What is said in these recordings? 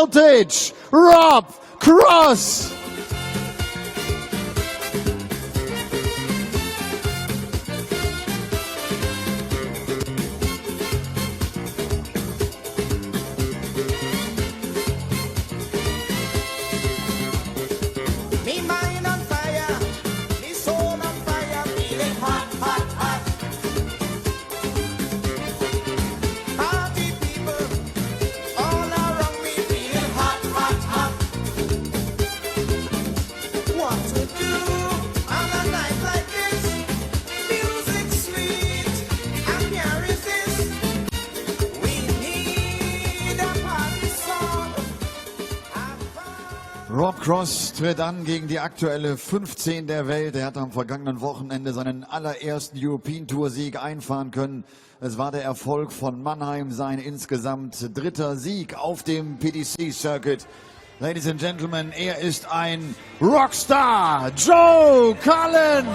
voltage, Rob Cross. Rob Cross tritt an gegen die aktuelle 15 der Welt. Er hat am vergangenen Wochenende seinen allerersten European Tour Sieg einfahren können. Es war der Erfolg von Mannheim, sein insgesamt dritter Sieg auf dem PDC Circuit. Ladies and Gentlemen, er ist ein Rockstar, Joe Cullen.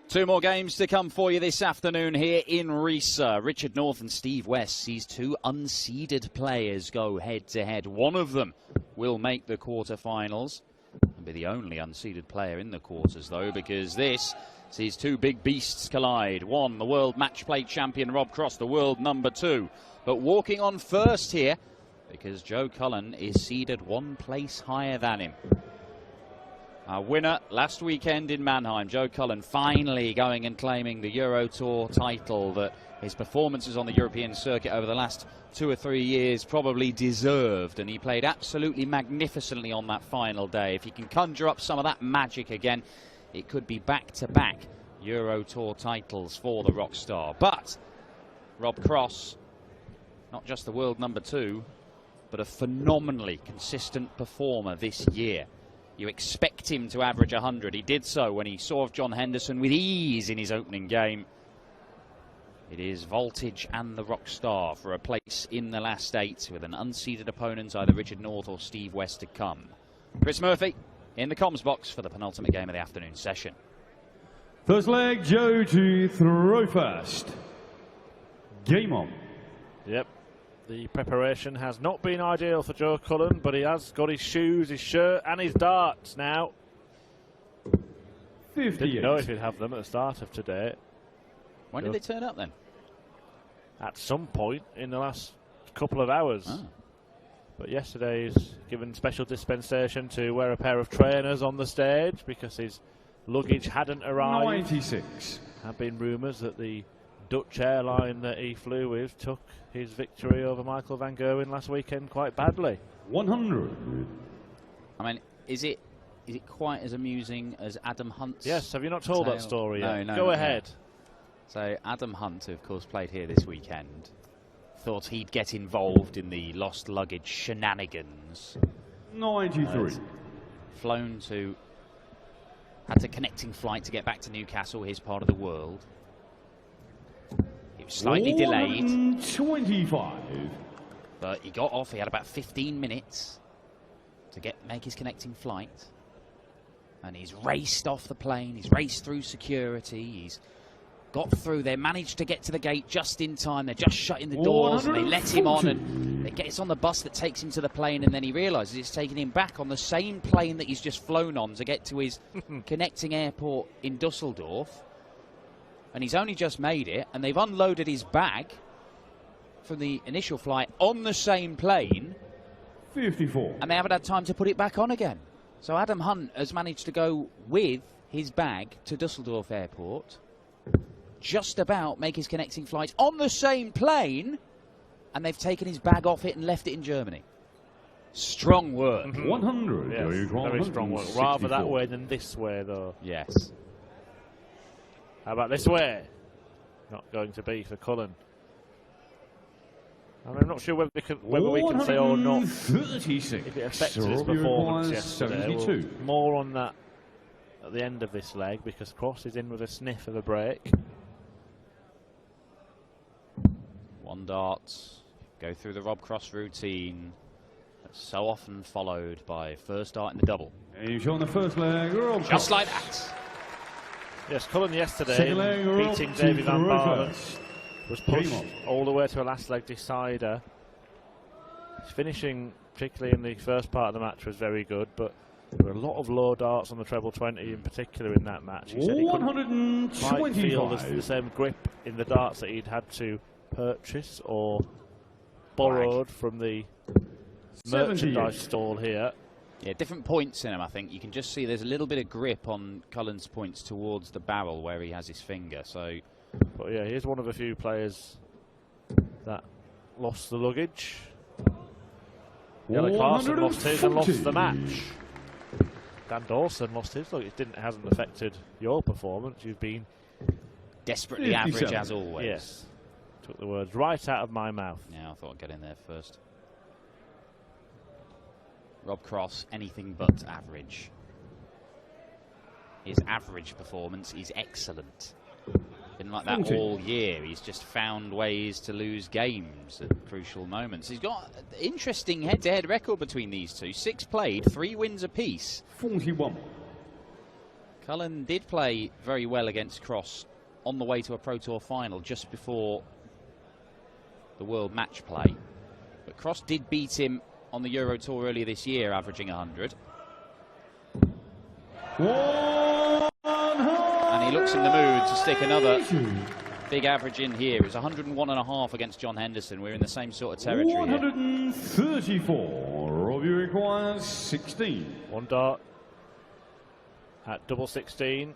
Two more games to come for you this afternoon here in Riesa. Richard North and Steve West sees two unseeded players go head-to-head. One of them will make the quarterfinals and be the only unseeded player in the quarters, though, because this sees two big beasts collide. One, the world match play champion Rob Cross, the world number 2. But walking on first here, because Joe Cullen is seeded one place higher than him. Our winner last weekend in Mannheim, Joe Cullen, finally going and claiming the Euro Tour title that his performances on the European circuit over the last 2 or 3 years probably deserved, and he played absolutely magnificently on that final day. If he can conjure up some of that magic again, it could be back-to-back Euro Tour titles for the rock star. But Rob Cross, not just the world number 2, but a phenomenally consistent performer this year. You expect him to average 100. He did so when he saw John Henderson with ease in his opening game. It is voltage and the rock star for a place in the last 8 with an unseeded opponent, either Richard North or Steve West, to come. Chris Murphy in the comms box for the penultimate game of the afternoon session. First leg, Joe to throw first. Game on. Yep. The preparation has not been ideal for Joe Cullen, but he has got his shoes, his shirt and his darts now. 58. Didn't know if he'd have them at the start of today. When did they turn up then? At some point in the last couple of hours. Oh. But yesterday he's given special dispensation to wear a pair of trainers on the stage because his luggage hadn't arrived. 96. Have been rumours that the Dutch airline that he flew with took his victory over Michael van Gerwen last weekend quite badly. 100. I mean, is it quite as amusing as Adam Hunt's? Yes, have you not told that story yet? No, Go ahead. So Adam Hunt, who of course played here this weekend, thought he'd get involved in the lost luggage shenanigans. 93. Had a connecting flight to get back to Newcastle, his part of the world. He was slightly delayed. 25. But he got off. He had about 15 minutes to make his connecting flight. And he's raced off the plane. He's raced through security. He's got through. They managed to get to the gate just in time. They're just shutting the doors and they let him on. And it's on the bus that takes him to the plane. And then he realises it's taking him back on the same plane that he's just flown on to get to his connecting airport in Dusseldorf. And he's only just made it. And they've unloaded his bag from the initial flight on the same plane. 54. And they haven't had time to put it back on again. So Adam Hunt has managed to go with his bag to Dusseldorf Airport, just about make his connecting flight on the same plane, and they've taken his bag off it and left it in Germany. Strong work. 100. Yes, very strong work. Rather that way than this way, though. Yes. How about this way? Not going to be for Cullen. I'm not sure whether we can say or not if it affected his performance yesterday. We'll more on that at the end of this leg, because Cross is in with a sniff of a break. One dart, go through the Rob Cross routine, that's so often followed by first dart in the double. He's on the first leg. Just like that. Yes, Cullen yesterday beating Davy Van Baarle was pushed all the way to a last leg decider. His finishing, particularly in the first part of the match, was very good, but there were a lot of low darts on the treble 20 in particular in that match. He said he couldn't quite feel the same grip in the darts that he'd had to purchase or borrowed from the merchandise stall here. Yeah, different points in him, I think. You can just see there's a little bit of grip on Cullen's points towards the barrel where he has his finger. So, but yeah, he's one of a few players that lost the luggage. Yellow Carson lost his and lost the match. Dan Dawson lost his luggage. It hasn't affected your performance. You've been desperately average as always. Yes. Took the words right out of my mouth. Yeah, I thought I'd get in there first. Rob Cross, anything but average. His average performance is excellent. Been like that all year. He's just found ways to lose games at crucial moments. He's got an interesting head-to-head record between these two. 6 played, 3 wins apiece. 41. Cullen did play very well against Cross on the way to a Pro Tour final just before the World Match Play. But Cross did beat him on the Euro Tour earlier this year, averaging 100. And he looks in the mood to stick another big average in here. It was 101.5 against John Henderson. We're in the same sort of territory 134. Robbie requires 16. One dart at double 16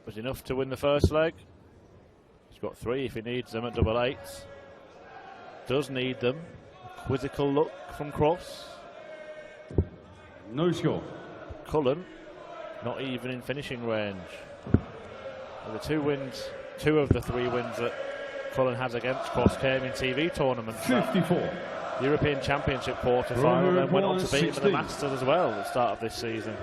was enough to win the first leg. He's got 3 if he needs them at double 8s. Does need them. Quizzical look from Cross. No score. Cullen, not even in finishing range. Well, the 2 wins, 2 of the 3 wins that Cullen has against Cross came in TV tournaments. 54. European Championship quarter-final, then went on to beat him at the Masters as well at the start of this season.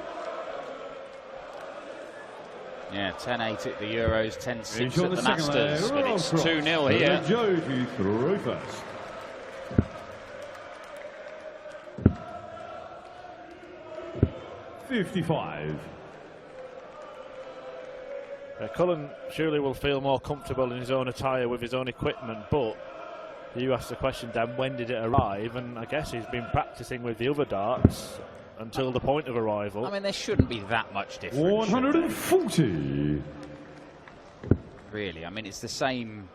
Yeah, 10-8 at the Euros, 10-6 at the Masters, but it's 2-0 here. Joe, you throw first. $55. Cullen surely will feel more comfortable in his own attire with his own equipment, but you asked the question, Dan, when did it arrive? And I guess he's been practicing with the other darts until the point of arrival. I mean, there shouldn't be that much difference. 140. Really, I mean, it's the same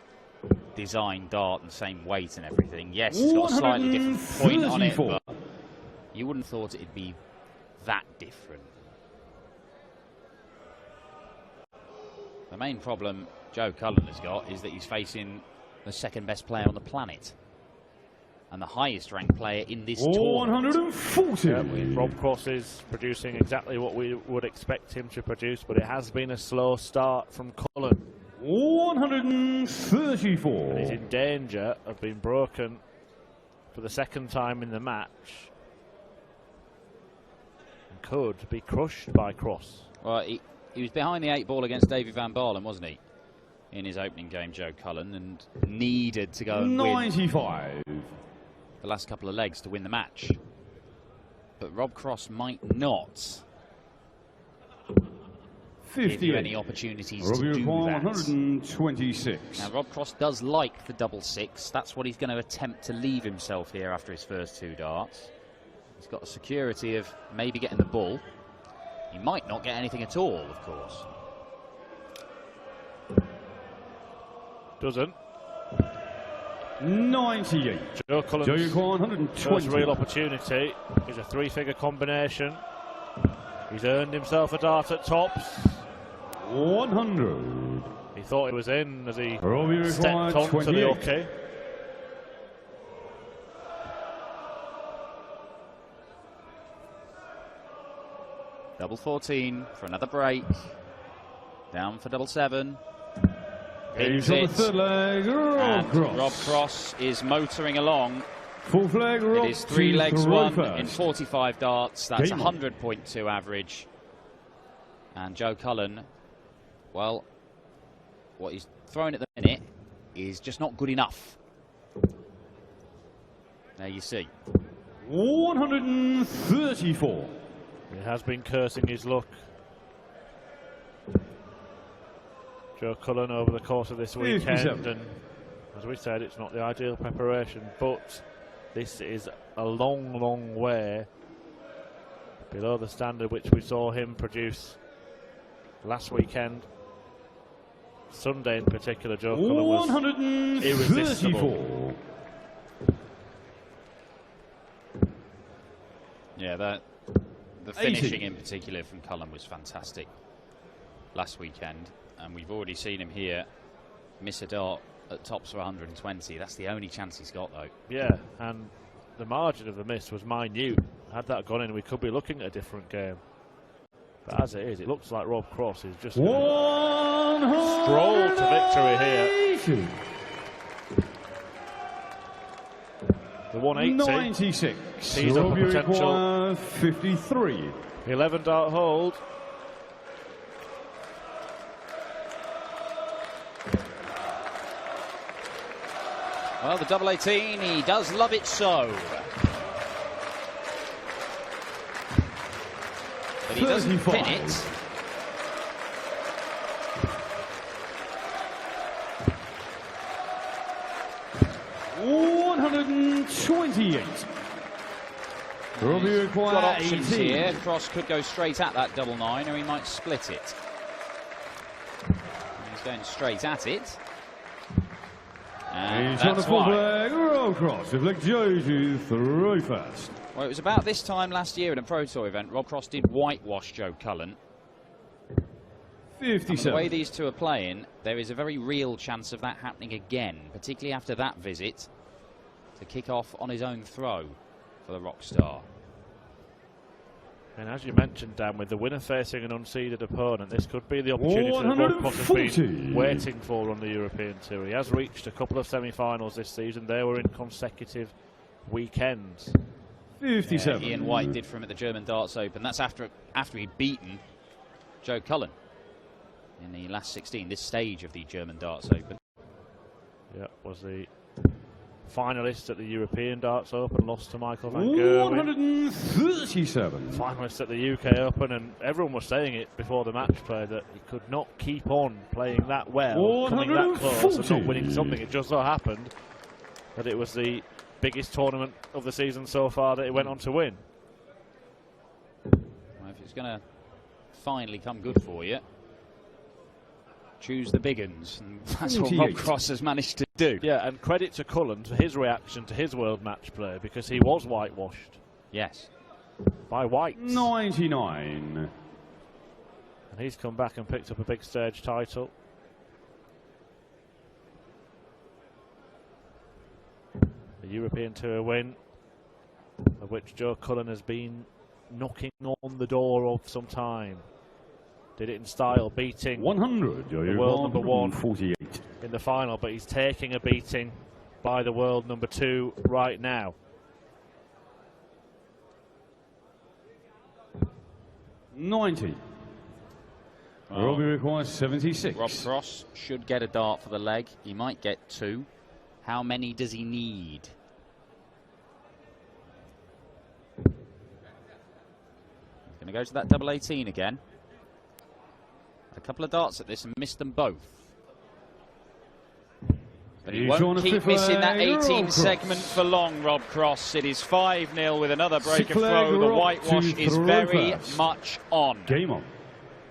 design dart and same weight and everything. Yes, it's got a slightly different point on it, but you wouldn't have thought it'd be that different. The main problem Joe Cullen has got is that he's facing the second best player on the planet and the highest ranked player in this tournament. 140. Yeah, Rob Cross is producing exactly what we would expect him to produce, but it has been a slow start from Cullen. 134. And he's in danger of being broken for the second time in the match. And could be crushed by Cross. Well, he was behind the 8-ball against Davy Van Baarle, wasn't he? In his opening game, Joe Cullen, and needed to go and 95. win the last couple of legs to win the match. But Rob Cross might not give you any opportunities to do that. 126. Now, Rob Cross does like the double 6. That's what he's going to attempt to leave himself here after his first 2 darts. He's got the security of maybe getting the bull. He might not get anything at all, of course. Doesn't. 98. Joe Cullen's 120. first real opportunity is a 3-figure combination. He's earned himself a dart at tops. 100. He thought it was in as he Robbie stepped required onto the 28. hockey. Double 14 for another break. Down for double 7. He's on the third leg, Rob Cross. Rob Cross is motoring along. Full flag, Rob. It is 3 legs won first. in 45 darts. That's Game 100.2 average. And Joe Cullen, well, what he's throwing at the minute is just not good enough. There you see. 134. He has been cursing his luck. Joe Cullen over the course of this weekend, and as we said, it's not the ideal preparation, but this is a long, long way below the standard which we saw him produce last weekend. Sunday in particular, Joe Cullen was 134. irresistible. Yeah, the finishing in particular from Cullen was fantastic last weekend, and we've already seen him here miss a dart at tops for 120. That's the only chance he's got, though. Yeah, and the margin of the miss was minute. Had that gone in, we could be looking at a different game. But as it is, it looks like Rob Cross is just going to stroll to victory here. The 180. 96. Tees up a potential 53. 11 dart hold. Well, the double 18, he does love it so. But he doesn't pin it. Robbie Got options 18. here. Cross could go straight at that double 9, or he might split it. He's going straight at it. And He's on the that's full why. flag, Rob Cross. If Luke Joe to throw first. Well, it was about this time last year in a Pro Tour event, Rob Cross did whitewash Joe Cullen. And 57. the way these two are playing, there is a very real chance of that happening again, particularly after that visit, to kick off on his own throw for the rock star. And as you mentioned, Dan, with the winner facing an unseeded opponent, this could be the opportunity that Rob Cross has been waiting for on the European Tour. He has reached a couple of semi-finals this season. They were in consecutive weekends. 57. Ian White did for him at the German Darts Open. That's after he'd beaten Joe Cullen in the last 16, this stage of the German Darts Open. Yeah, was the finalist at the European Darts Open, lost to Michael van Gerwen. 137. Finalist at the UK Open, and everyone was saying it before the match play that he could not keep on playing that well, coming that close and not winning something. It just so happened that it was the biggest tournament of the season so far that he went on to win. Well, if it's going to finally come good for you, choose the big uns, and that's what Rob Cross has managed to do. Yeah, and credit to Cullen for his reaction to his world match play, because he was whitewashed. Yes. By White. 99. And he's come back and picked up a big stage title. The European Tour win, of which Joe Cullen has been knocking on the door of some time. Did it in style, beating 100. the world number 1 48. in the final, but he's taking a beating by the world number 2 right now. $90. Robbie requires 76. Rob Cross should get a dart for the leg. He might get 2. How many does he need? He's going to go to that double 18 again. A couple of darts at this and missed them both. But he won't keep missing that 18 segment for long, Rob Cross. It is 5-0 with another break of throw. The whitewash is very much on. Game on.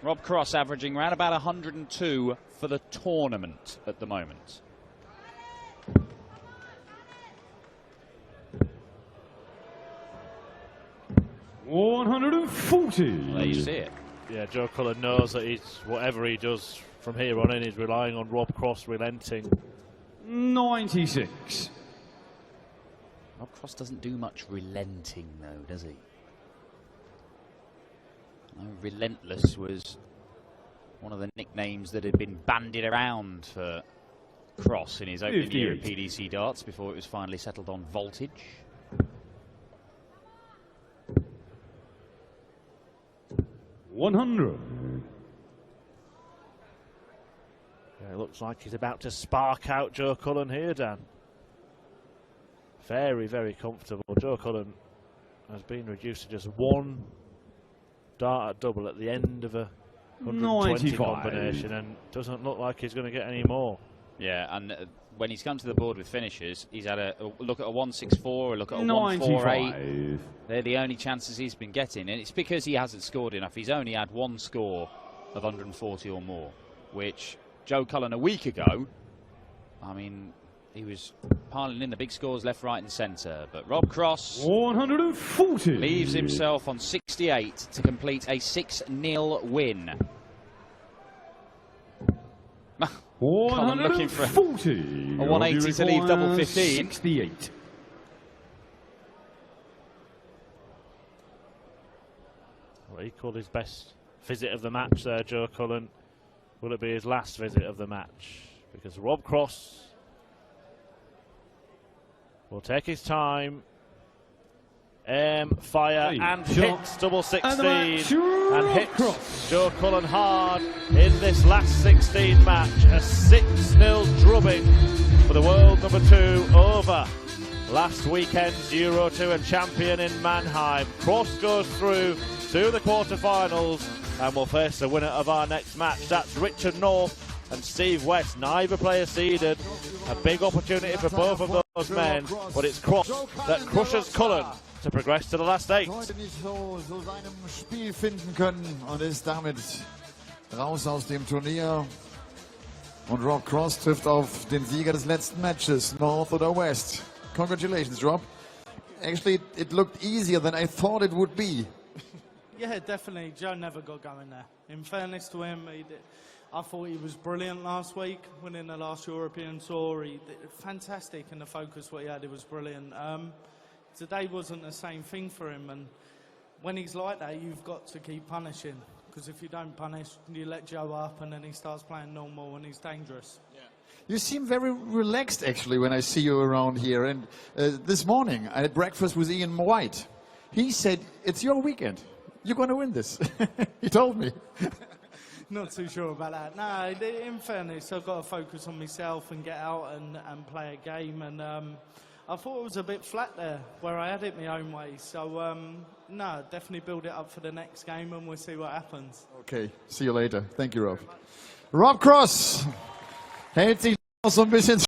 Rob Cross averaging around about 102 for the tournament at the moment. $140. Well, there you see it. Yeah, Joe Cullen knows that he's, whatever he does from here on in, he's relying on Rob Cross relenting. 96. Rob Cross doesn't do much relenting, though, does he? Relentless was one of the nicknames that had been bandied around for Cross in his opening year at PDC Darts before it was finally settled on Voltage. $100. Yeah, it looks like he's about to spark out Joe Cullen here, Dan. Very, very comfortable. Joe Cullen has been reduced to just one dart at double at the end of a 120 combination, and doesn't look like he's going to get any more. Yeah, and when he's come to the board with finishes, he's had a look at a 164, a look at a 148. They're the only chances he's been getting, and it's because he hasn't scored enough. He's only had one score of 140 or more, which Joe Cullen a week ago, I mean, he was piling in the big scores left, right and centre. But Rob Cross 140 leaves himself on 68 to complete a 6-0 win. Cullen looking for a 180 to leave double 15. 68. Well, he called his best visit of the match there, Joe Cullen. Will it be his last visit of the match? Because Rob Cross will take his time, fire and hits double 16 and hits Joe Cullen hard in this last 16 match. A 6-0 drubbing for the world number 2 over last weekend's Euro 2 and champion in Mannheim. Cross goes through to the quarterfinals and will face the winner of our next match. That's Richard North and Steve West, neither player seeded. A big opportunity for both of those men, but it's Cross that crushes Cullen to progress to the last 8. Heute nicht so seinem Spiel finden können und ist damit raus aus dem Turnier. Und Rob Cross trifft auf den Sieger des letzten Matches, North oder West. Congratulations, Rob. Actually, it looked easier than I thought it would be. Yeah, definitely. Joe never got going there. In fairness to him, I thought he was brilliant last week, winning the last European Tour. He did fantastic, and the focus what he had, it was brilliant. Today wasn't the same thing for him, and when he's like that, you've got to keep punishing, because if you don't punish, you let Joe up, and then he starts playing normal, and he's dangerous. Yeah. You seem very relaxed, actually, when I see you around here. And this morning, I had breakfast with Ian White. He said, it's your weekend. You're going to win this. He told me. Not too sure about that. No, in fairness, I've got to focus on myself and get out and play a game. And I thought it was a bit flat there, where I had it my own way. So, no, definitely build it up for the next game, and we'll see what happens. Okay, see you later. Thank you, Rob. Rob Cross hält sich noch so ein bisschen